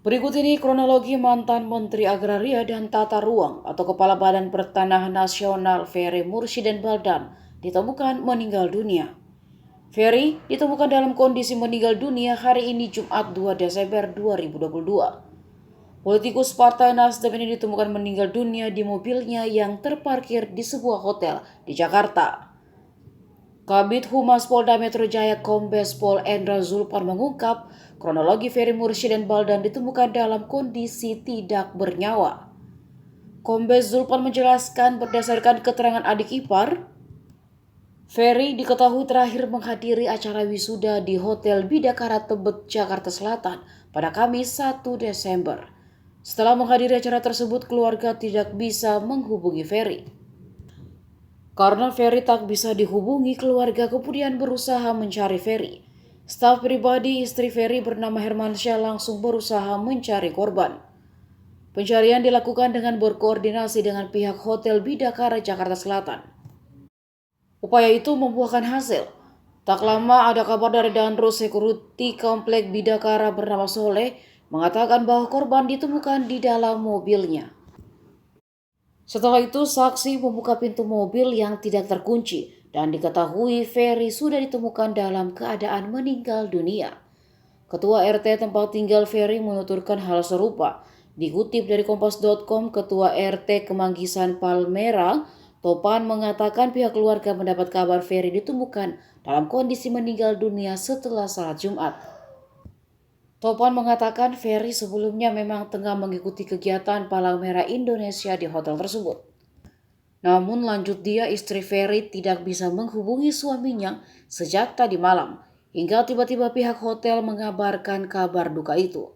Berikut ini kronologi mantan Menteri Agraria dan Tata Ruang atau Kepala Badan Pertanahan Nasional Ferry Mursyid Baldan ditemukan meninggal dunia. Ferry ditemukan dalam kondisi meninggal dunia hari ini Jumat 2 Desember 2022. Politikus Partai Nasdem ini ditemukan meninggal dunia di mobilnya yang terparkir di sebuah hotel di Jakarta. Kabid Humas Polda Metro Jaya Kombes Pol Endra Zulpan mengungkap kronologi Ferry Mursyid Baldan ditemukan dalam kondisi tidak bernyawa. Kombes Zulpan menjelaskan berdasarkan keterangan adik ipar, Ferry diketahui terakhir menghadiri acara wisuda di Hotel Bidakara Tebet, Jakarta Selatan pada Kamis 1 Desember. Setelah menghadiri acara tersebut, keluarga tidak bisa menghubungi Ferry. Karena Ferry tak bisa dihubungi, keluarga kemudian berusaha mencari Ferry. Staf pribadi istri Ferry bernama Hermansyah langsung berusaha mencari korban. Pencarian dilakukan dengan berkoordinasi dengan pihak Hotel Bidakara Jakarta Selatan. Upaya itu membuahkan hasil. Tak lama ada kabar dari Danro Security Komplek Bidakara bernama Soleh mengatakan bahwa korban ditemukan di dalam mobilnya. Setelah itu, saksi membuka pintu mobil yang tidak terkunci dan diketahui Ferry sudah ditemukan dalam keadaan meninggal dunia. Ketua RT tempat tinggal Ferry menuturkan hal serupa. Dikutip dari Kompas.com, Ketua RT Kemanggisan Palmera, Topan mengatakan pihak keluarga mendapat kabar Ferry ditemukan dalam kondisi meninggal dunia setelah salat Jumat. Topan mengatakan Ferry sebelumnya memang tengah mengikuti kegiatan Palang Merah Indonesia di hotel tersebut. Namun lanjut dia, istri Ferry tidak bisa menghubungi suaminya sejak tadi malam, hingga tiba-tiba pihak hotel mengabarkan kabar duka itu.